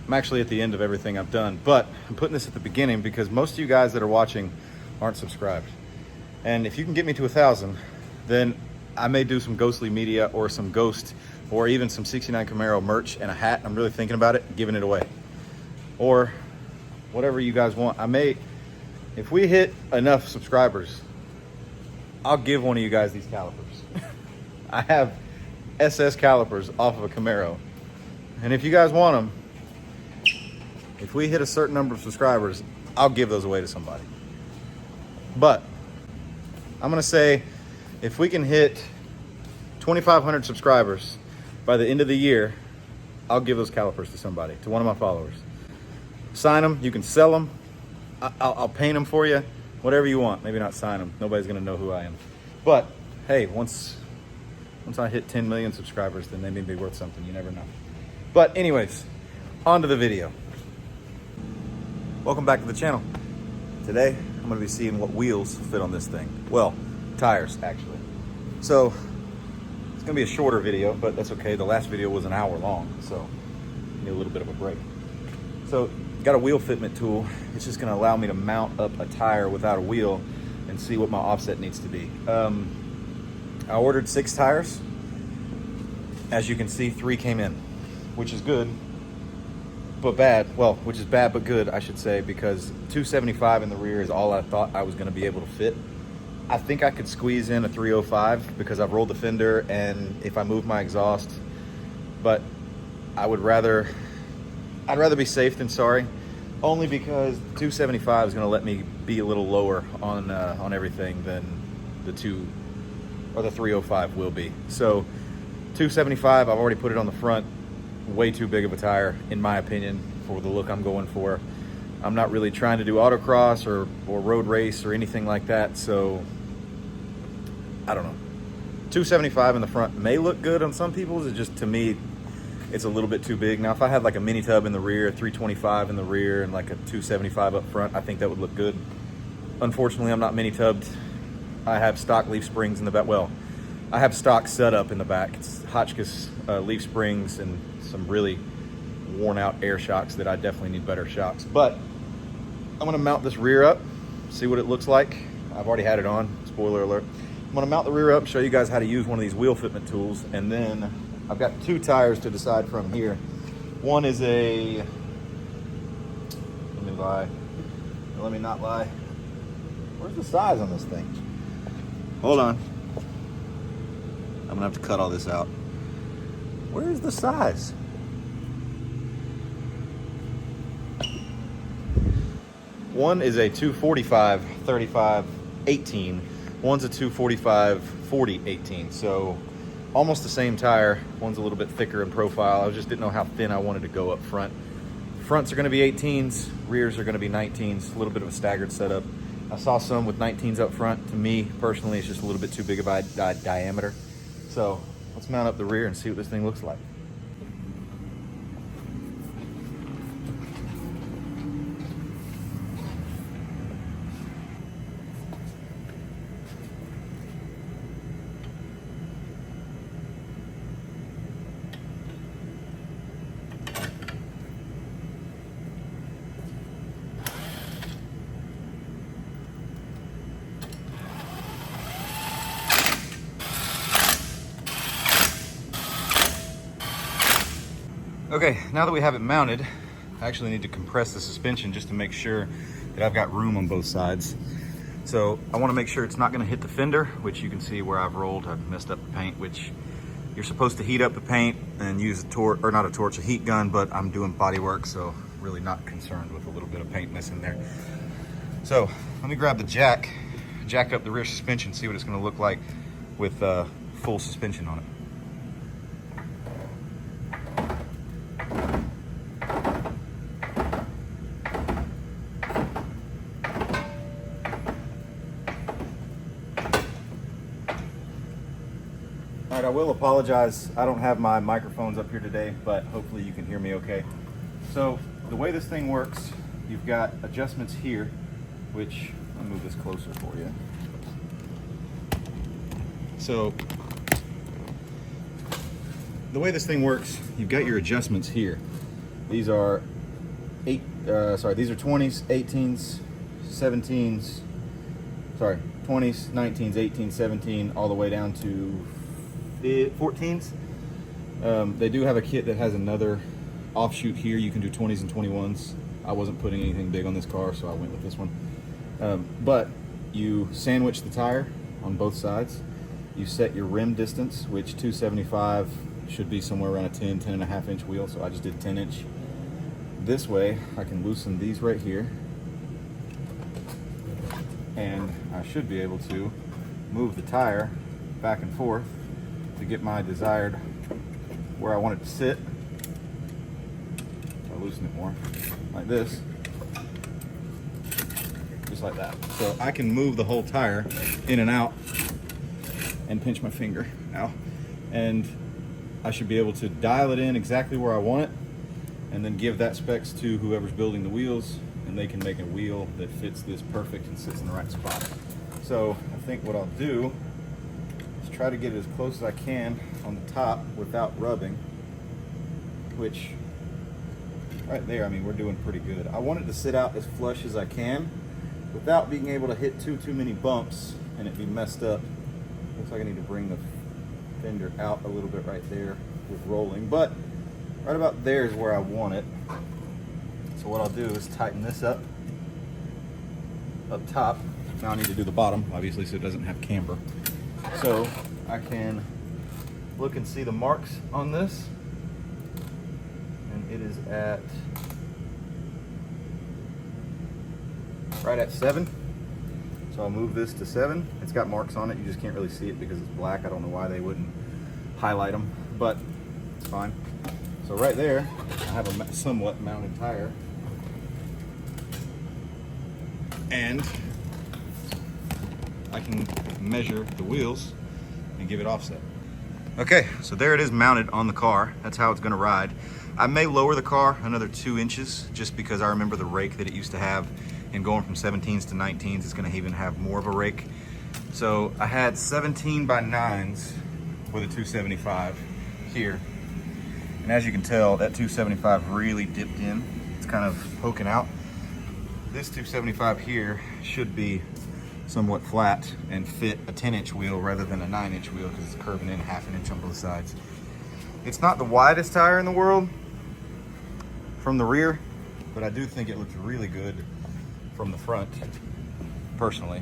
I'm actually at the end of everything I've done, but I'm putting this at the beginning because most of you guys that are watching aren't subscribed. And if you can get me to 1,000, then I may do some ghostly media or some ghost or even some 69 Camaro merch and a hat. I'm really thinking about it, giving it away. Or whatever you guys want. If we hit enough subscribers, I'll give one of you guys these calipers. I have SS calipers off of a Camaro. And if you guys want them, if we hit a certain number of subscribers, I'll give those away to somebody. But I'm gonna say, if we can hit 2,500 subscribers by the end of the year, I'll give those calipers to somebody, to one of my followers. Sign them, you can sell them. I'll paint them for you, whatever you want. Maybe not sign them, nobody's gonna know who I am. But hey, once I hit 10 million subscribers, then they may be worth something, you never know. But anyways, on to the video. Welcome back to the channel. Today, I'm gonna be seeing what wheels fit on this thing. Well, tires, actually. So, it's gonna be a shorter video, but that's okay. The last video was an hour long, so I need a little bit of a break. So, got a wheel fitment tool. It's just gonna allow me to mount up a tire without a wheel and see what my offset needs to be. I ordered 6 tires. As you can see, 3 came in, which is good, but bad. Well, which is bad but good, I should say, because 275 in the rear is all I thought I was gonna be able to fit. I think I could squeeze in a 305 because I've rolled the fender and if I move my exhaust, but I'd rather be safe than sorry, only because 275 is gonna let me be a little lower on everything than the 305 will be. So 275, I've already put it on the front. Way too big of a tire, in my opinion, for the look I'm going for. I'm not really trying to do autocross or road race or anything like that, so I don't know. 275 in the front may look good on some people's. It just, to me, it's a little bit too big. Now, if I had like a mini tub in the rear, a 325 in the rear, and like a 275 up front, I think that would look good. Unfortunately, I'm not mini tubbed. I have stock leaf springs in the back. Well, I have stock set up in the back. It's Hotchkiss leaf springs and some really worn out air shocks that I definitely need better shocks. But I'm gonna mount this rear up, see what it looks like. I've already had it on, spoiler alert. I'm gonna mount the rear up, show you guys how to use one of these wheel fitment tools, and then I've got 2 tires to decide from here. One is let me not lie. Where's the size on this thing? Hold on. I'm gonna have to cut all this out. Where's the size? One is a 245 35 18. One's a 245 40 18. So almost the same tire. One's a little bit thicker in profile. I just didn't know how thin I wanted to go up front. Fronts are gonna be 18s, rears are gonna be 19s, a little bit of a staggered setup. I saw some with 19s up front. To me, personally, it's just a little bit too big of a diameter. So let's mount up the rear and see what this thing looks like. Okay, now that we have it mounted, I actually need to compress the suspension just to make sure that I've got room on both sides. So I want to make sure it's not going to hit the fender, which you can see where I've rolled. I've messed up the paint, which you're supposed to heat up the paint and use a torch, or not a torch, a heat gun, but I'm doing body work, so really not concerned with a little bit of paint missing there. So let me grab the jack up the rear suspension, see what it's going to look like with full suspension on it. All right, I will apologize. I don't have my microphones up here today, but hopefully you can hear me okay. So the way this thing works, you've got adjustments here, which I'll move this closer for you. So the way this thing works, you've got your adjustments here. These are these are 20s, 18s, 17s, sorry, 20s, 19s, 18s, 17, all the way down to 14s. They do have a kit that has another offshoot here. You can do 20s and 21s. I wasn't putting anything big on this car, so I went with this one. But you sandwich the tire on both sides. You set your rim distance, which 275 should be somewhere around a 10.5 inch wheel, so I just did 10 inch. This way, I can loosen these right here, and I should be able to move the tire back and forth to get my desired where I want it to sit. I'll loosen it more, like this, just like that. So I can move the whole tire in and out and pinch my finger, ow, and I should be able to dial it in exactly where I want it, and then give that specs to whoever's building the wheels, and they can make a wheel that fits this perfect and sits in the right spot. So I think what I'll do is try to get it as close as I can on the top without rubbing, which right there, I mean, we're doing pretty good. I want it to sit out as flush as I can without being able to hit too many bumps and it be messed up. Looks like I need to bring the fender out a little bit right there with rolling, but right about there is where I want it. So what I'll do is tighten this up top. Now I need to do the bottom, obviously, so it doesn't have camber. So I can look and see the marks on this, and it is at right at 7. So I'll move this to 7. It's got marks on it. You just can't really see it because it's black. I don't know why they wouldn't highlight them, but it's fine. So right there, I have a somewhat mounted tire. And I can measure the wheels and give it offset. Okay, so there it is mounted on the car. That's how it's gonna ride. I may lower the car another 2 inches just because I remember the rake that it used to have, and going from 17s to 19s, it's gonna even have more of a rake. So I had 17 by 9s with a 275 here. And as you can tell, that 275 really dipped in. It's kind of poking out. This 275 here should be somewhat flat and fit a 10-inch wheel rather than a 9-inch wheel because it's curving in ½ an inch on both sides. It's not the widest tire in the world from the rear, but I do think it looks really good from the front, personally.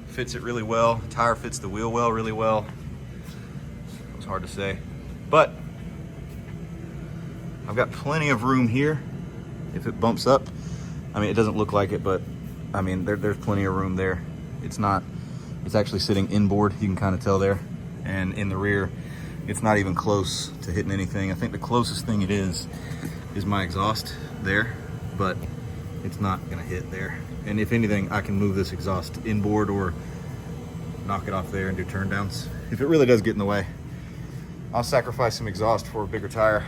Fits it really well. The tire fits the wheel well, really well. It was hard to say, but I've got plenty of room here if it bumps up. I mean, it doesn't look like it, but I mean, there's plenty of room there. It's actually sitting inboard, you can kind of tell there. And in the rear, it's not even close to hitting anything. I think the closest thing it is my exhaust there, but it's not gonna hit there. And if anything, I can move this exhaust inboard or knock it off there and do turn downs. If it really does get in the way, I'll sacrifice some exhaust for a bigger tire.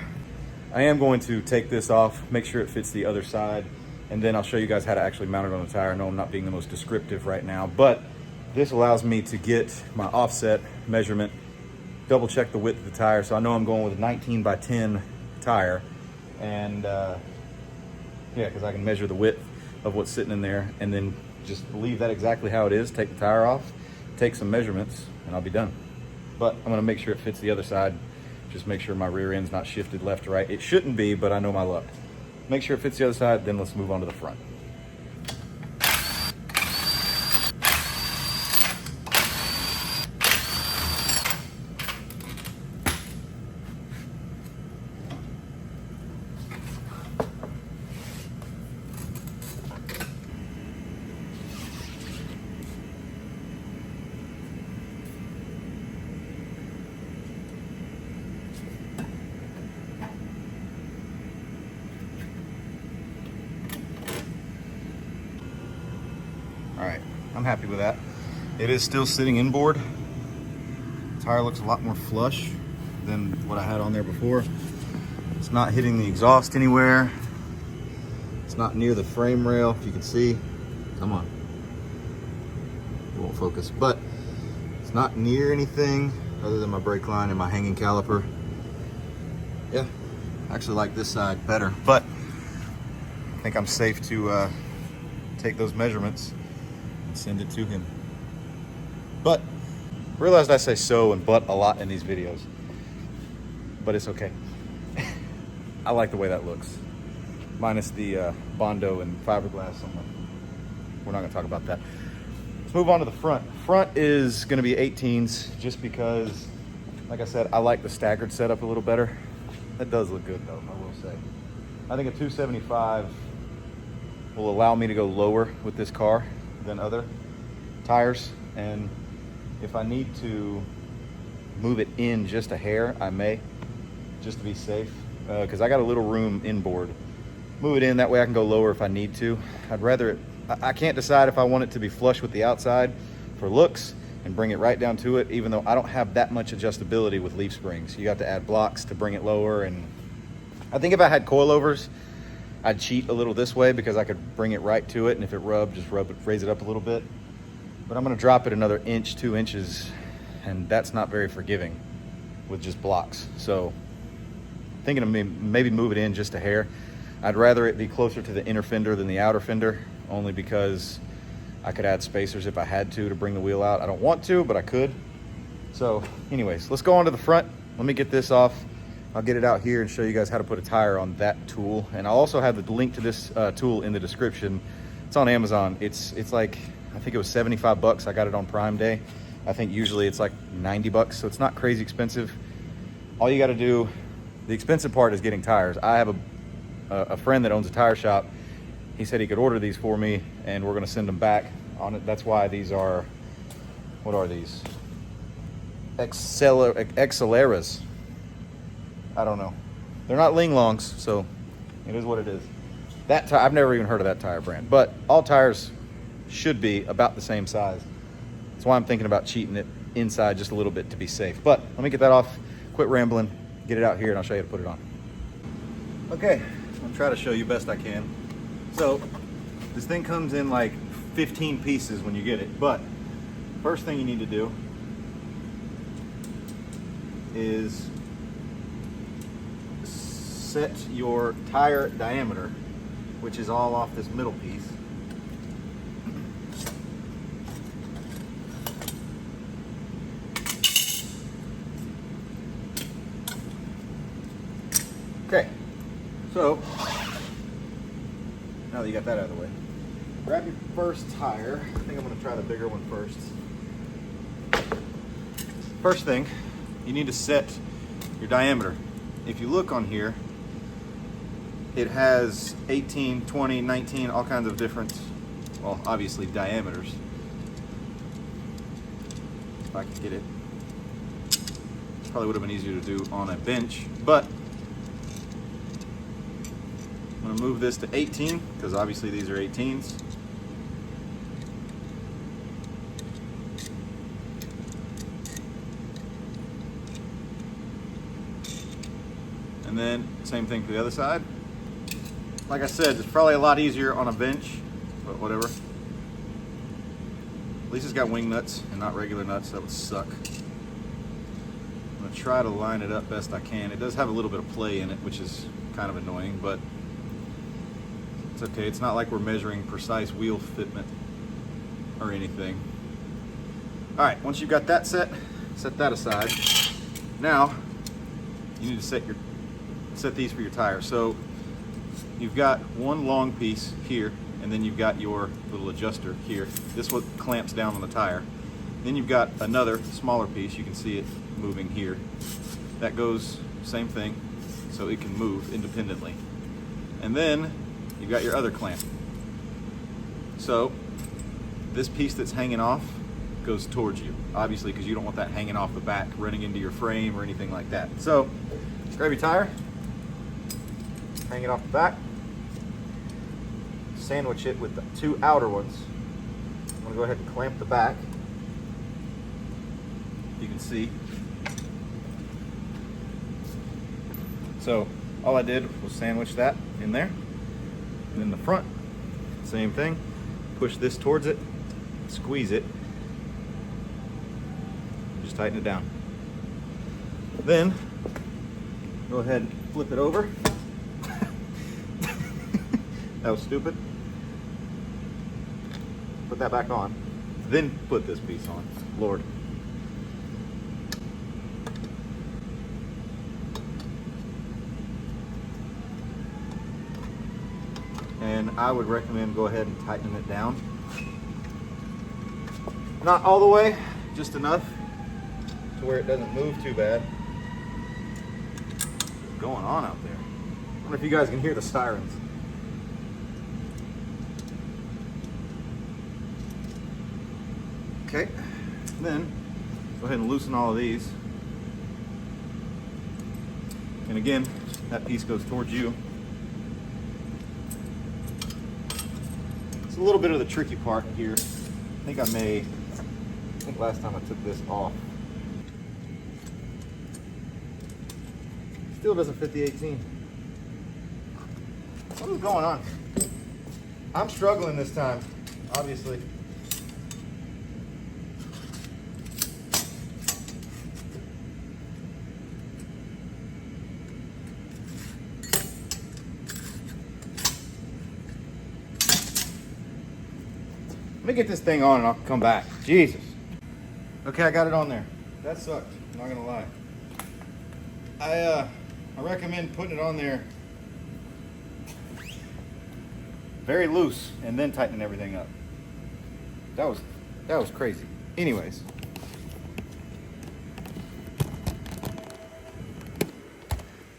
I am going to take this off, make sure it fits the other side, and then I'll show you guys how to actually mount it on the tire. I know I'm not being the most descriptive right now, but this allows me to get my offset measurement, double check the width of the tire. So I know I'm going with a 19 by 10 tire, and yeah, because I can measure the width of what's sitting in there and then just leave that exactly how it is, take the tire off, take some measurements, and I'll be done. But I'm gonna make sure it fits the other side. Just make sure my rear end's not shifted left to right. It shouldn't be, but I know my luck. Make sure it fits the other side, then let's move on to the front. All right, I'm happy with that. It is still sitting inboard. The tire looks a lot more flush than what I had on there before. It's not hitting the exhaust anywhere. It's not near the frame rail, if you can see. Come on. It won't focus, but it's not near anything other than my brake line and my hanging caliper. Yeah, I actually like this side better, but I think I'm safe to take those measurements and send it to him. But realized I say so and but a lot in these videos, but it's okay. I like the way that looks, minus the Bondo and fiberglass on the, we're not gonna talk about that. Let's move on to the front. Front is gonna be 18s just because, like I said, I like the staggered setup a little better. That does look good though, I will say. I think a 275 will allow me to go lower with this car than other tires. And if I need to move it in just a hair, I may, just to be safe. Because I got a little room inboard. Move it in, that way I can go lower if I need to. I'd rather it, I can't decide if I want it to be flush with the outside for looks and bring it right down to it, even though I don't have that much adjustability with leaf springs. You have to add blocks to bring it lower, and I think if I had coilovers, I'd cheat a little this way because I could bring it right to it, and if it rubbed, just rub it, raise it up a little bit. But I'm gonna drop it another inch, 2 inches, and that's not very forgiving with just blocks. So thinking of maybe move it in just a hair. I'd rather it be closer to the inner fender than the outer fender, only because I could add spacers if I had to bring the wheel out. I don't want to, but I could. So anyways, let's go on to the front. Let me get this off. I'll get it out here and show you guys how to put a tire on that tool. And I'll also have the link to this tool in the description. It's on Amazon. It's like, I think it was 75 bucks. I got it on Prime Day. I think usually it's like 90 bucks, so it's not crazy expensive. All you gotta do, the expensive part is getting tires. I have a friend that owns a tire shop. He said he could order these for me and we're gonna send them back on it. That's why these are, what are these? Acceleras. I don't know. They're not Ling Longs, so it is what it is. That I've never even heard of that tire brand, but all tires should be about the same size. That's why I'm thinking about cheating it inside just a little bit to be safe. But let me get that off, quit rambling, get it out here, and I'll show you how to put it on. Okay, I'll try to show you best I can. So this thing comes in like 15 pieces when you get it, but first thing you need to do is set your tire diameter, which is all off this middle piece. Okay, so now that you got that out of the way, grab your first tire. I think I'm going to try the bigger one first. First thing, you need to set your diameter. If you look on here, it has 18, 20, 19, all kinds of different, well, obviously diameters. If I could get it. Probably would have been easier to do on a bench, but I'm gonna move this to 18 because obviously these are 18s. And then same thing for the other side. Like I said, it's probably a lot easier on a bench, but whatever. At least it's got wing nuts and not regular nuts. That would suck. I'm gonna try to line it up best I can. It does have a little bit of play in it, which is kind of annoying, but it's okay. It's not like we're measuring precise wheel fitment or anything. All right, once you've got that set that aside. Now you need to set these for your tire. So you've got one long piece here, and then you've got your little adjuster here. This one clamps down on the tire. Then you've got another smaller piece. You can see it moving here. That goes same thing, so it can move independently. And then you've got your other clamp. So this piece that's hanging off goes towards you, obviously, because you don't want that hanging off the back, running into your frame or anything like that. So grab your tire, hang it off the back, sandwich it with the two outer ones. I'm gonna go ahead and clamp the back. You can see. So all I did was sandwich that in there. And then the front, same thing. Push this towards it, squeeze it, just tighten it down. Then go ahead and flip it over. That was stupid. Put that back on. Then put this piece on. Lord. And I would recommend go ahead and tighten it down. Not all the way, just enough to where it doesn't move too bad. What's going on out there? I wonder if you guys can hear the sirens. Okay, then go ahead and loosen all of these. And again, that piece goes towards you. It's a little bit of the tricky part here. I think last time I took this off. Still doesn't fit the 18. What is going on? I'm struggling this time, obviously. Let me get this thing on and I'll come back. Jesus. Okay, I got it on there. That sucked, I'm not gonna lie. I recommend putting it on there very loose and then tightening everything up. That was crazy. Anyways.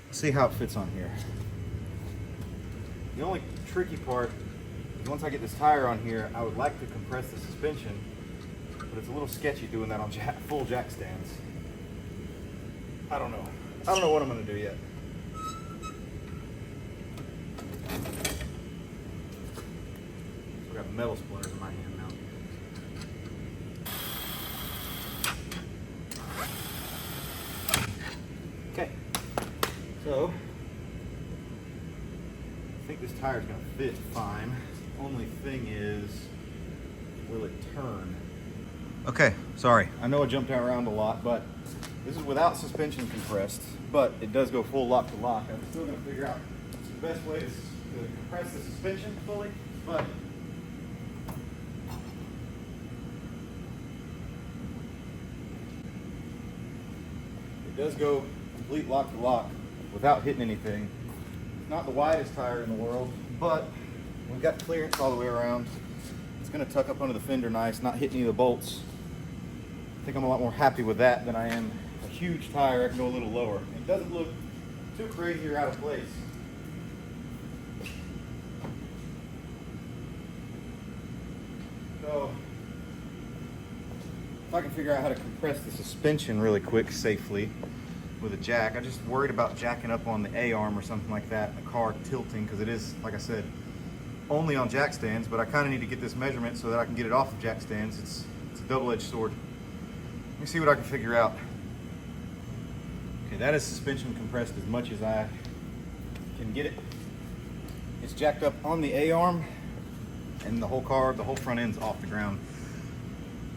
Let's see how it fits on here. The only tricky part, once I get this tire on here, I would like to compress the suspension, but it's a little sketchy doing that on full jack stands. I don't know. I don't know what I'm gonna do yet. I've got metal splinters in my hand now. Okay, so I think this tire's gonna fit fine. Only thing is, will it turn? Okay, sorry. I know I jumped around a lot, but this is without suspension compressed, but it does go full lock to lock. I'm still gonna figure out the best way to compress the suspension fully, but it does go complete lock to lock without hitting anything. It's not the widest tire in the world, but we've got clearance all the way around. It's gonna tuck up under the fender nice, not hit any of the bolts. I think I'm a lot more happy with that than I am a huge tire. I can go a little lower. It doesn't look too crazy or out of place. So, if I can figure out how to compress the suspension really quick, safely, with a jack. I just worried about jacking up on the A-arm or something like that, the car tilting, because it is, like I said, only on jack stands, but I kind of need to get this measurement so that I can get it off of jack stands. It's a double-edged sword. Let me see what I can figure out. Okay, that is suspension compressed as much as I can get it. It's jacked up on the A-arm, and the whole car, the whole front end's off the ground.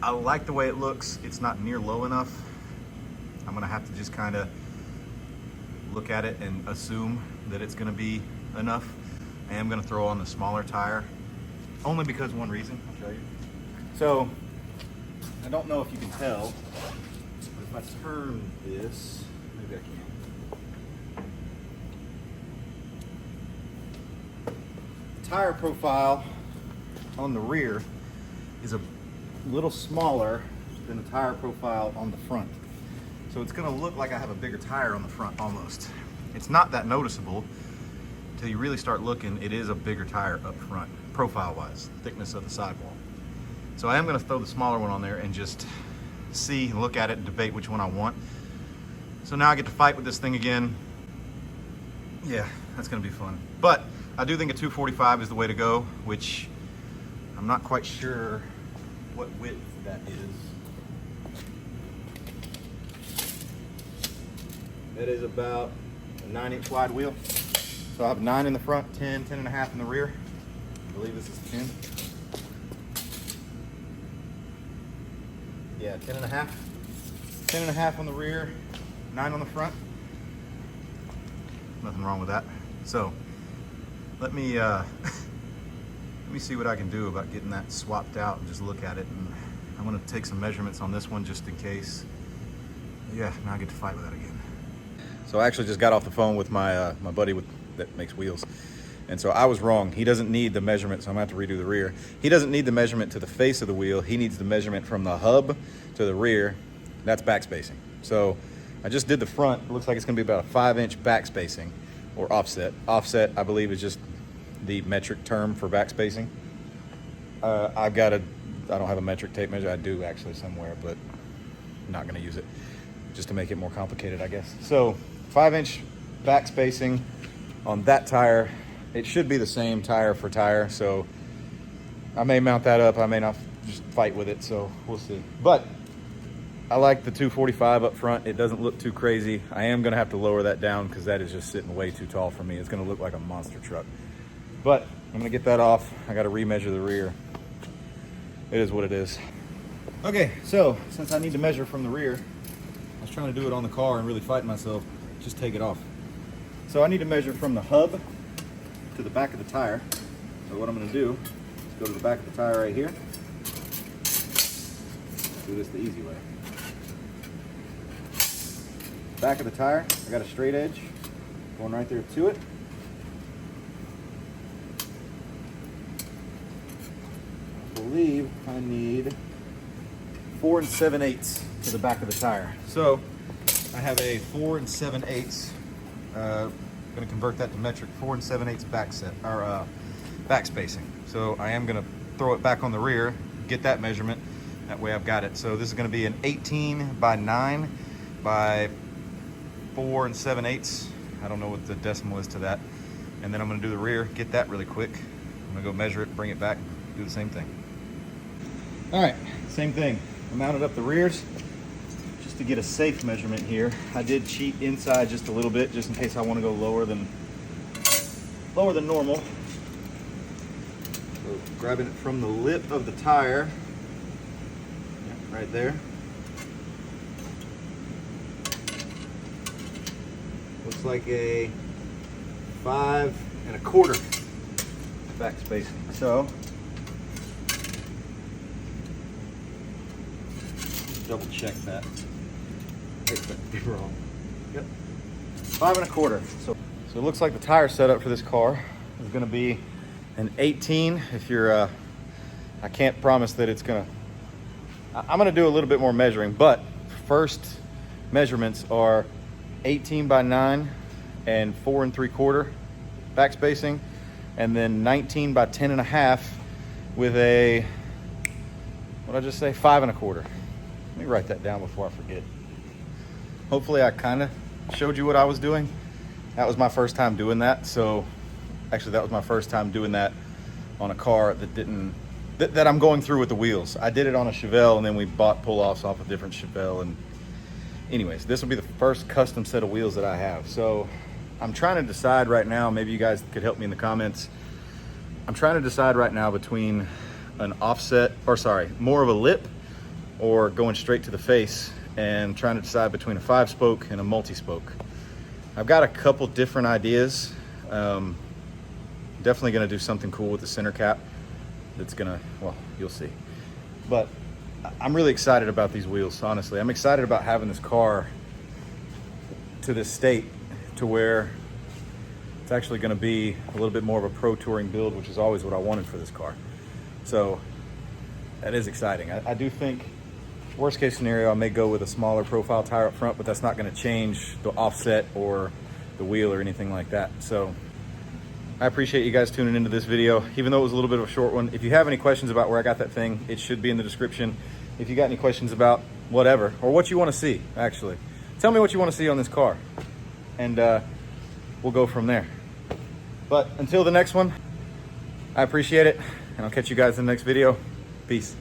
I like the way it looks. It's not near low enough. I'm gonna have to just kind of look at it and assume that it's gonna be enough. I am gonna throw on the smaller tire, only because one reason, I'll show you. So, I don't know if you can tell, but if I turn this, maybe I can. The tire profile on the rear is a little smaller than the tire profile on the front. So it's gonna look like I have a bigger tire on the front almost. It's not that noticeable until you really start looking. It is a bigger tire up front, profile-wise, thickness of the sidewall. So I am gonna throw the smaller one on there and just see and look at it and debate which one I want. So now I get to fight with this thing again. Yeah, that's gonna be fun. But I do think a 245 is the way to go, which I'm not quite sure what width that is. That is about a 9-inch wide wheel. So I have 9 in the front, 10, 10 and a half in the rear. I believe this is 10. Yeah, 10 and a half. 10 and a half on the rear, 9 on the front. Nothing wrong with that. So let me let me see what I can do about getting that swapped out and just look at it. And I'm gonna take some measurements on this one just in case. Yeah, now I get to fight with that again. So I actually just got off the phone with my my buddy that makes wheels. And so I was wrong. He doesn't need the measurement, so I'm gonna have to redo the rear. He doesn't need the measurement to the face of the wheel. He needs the measurement from the hub to the rear. That's back spacing. So I just did the front. It looks like it's gonna be about a 5-inch back spacing or offset. Offset, I believe, is just the metric term for back spacing. I don't have a metric tape measure. I do actually somewhere, but I'm not gonna use it just to make it more complicated, I guess. So 5-inch back spacing on that tire. It should be the same tire for tire, so I may mount that up. I may not, just fight with it, so we'll see. But I like the 245 up front. It doesn't look too crazy. I am gonna have to lower that down because that is just sitting way too tall for me. It's gonna look like a monster truck. But I'm gonna get that off. I gotta remeasure the rear. It is what it is. Okay, so since I need to measure from the rear, I was trying to do it on the car and really fighting myself. Just take it off. So I need to measure from the hub to the back of the tire. So what I'm gonna do is go to the back of the tire right here. Do this the easy way. Back of the tire, I got a straight edge going right there to it. I believe I need 4 7/8 to the back of the tire. So I have a 4 7/8. Going to convert that to metric. 4 7/8 back set or back spacing. So I am going to throw it back on the rear, get that measurement. That way I've got it. So this is going to be an 18 by 9 by 4 7/8. I don't know what the decimal is to that. And then I'm going to do the rear, get that really quick. I'm going to go measure it, bring it back, do the same thing. All right, same thing. I mounted up the rears just to get a safe measurement here. I did cheat inside just a little bit, just in case I want to go lower than normal. So grabbing it from the lip of the tire, yeah, right there. Looks like a 5 1/4 back spacing. So double check that. I hate that to be wrong. Yep, 5 1/4. So it looks like the tire setup for this car is going to be an 18. If you're, I can't promise that it's gonna. I'm going to do a little bit more measuring, but first measurements are 18 by 9 and 4 3/4 back spacing, and then 19 by 10 1/2 with a, what did I just say, 5 1/4. Let me write that down before I forget. Hopefully I kind of showed you what I was doing. That was my first time doing that. So actually that was my first time doing that on a car that I'm going through with the wheels. I did it on a Chevelle, and then we bought pull-offs off a different Chevelle. And anyways, this will be the first custom set of wheels that I have. So I'm trying to decide right now, maybe you guys could help me in the comments. I'm trying to decide right now between an offset, or sorry, more of a lip, or going straight to the face, and trying to decide between a 5-spoke and a multi-spoke. I've got a couple different ideas. Definitely gonna do something cool with the center cap. That's gonna, well, you'll see. But I'm really excited about these wheels, honestly. I'm excited about having this car to this state to where it's actually gonna be a little bit more of a pro touring build, which is always what I wanted for this car. So that is exciting. I do think, worst case scenario, I may go with a smaller profile tire up front, but that's not gonna change the offset or the wheel or anything like that. So I appreciate you guys tuning into this video, even though it was a little bit of a short one. If you have any questions about where I got that thing, it should be in the description. If you got any questions about whatever, or what you want to see, actually, tell me what you want to see on this car, and we'll go from there. But until the next one, I appreciate it, and I'll catch you guys in the next video. Peace.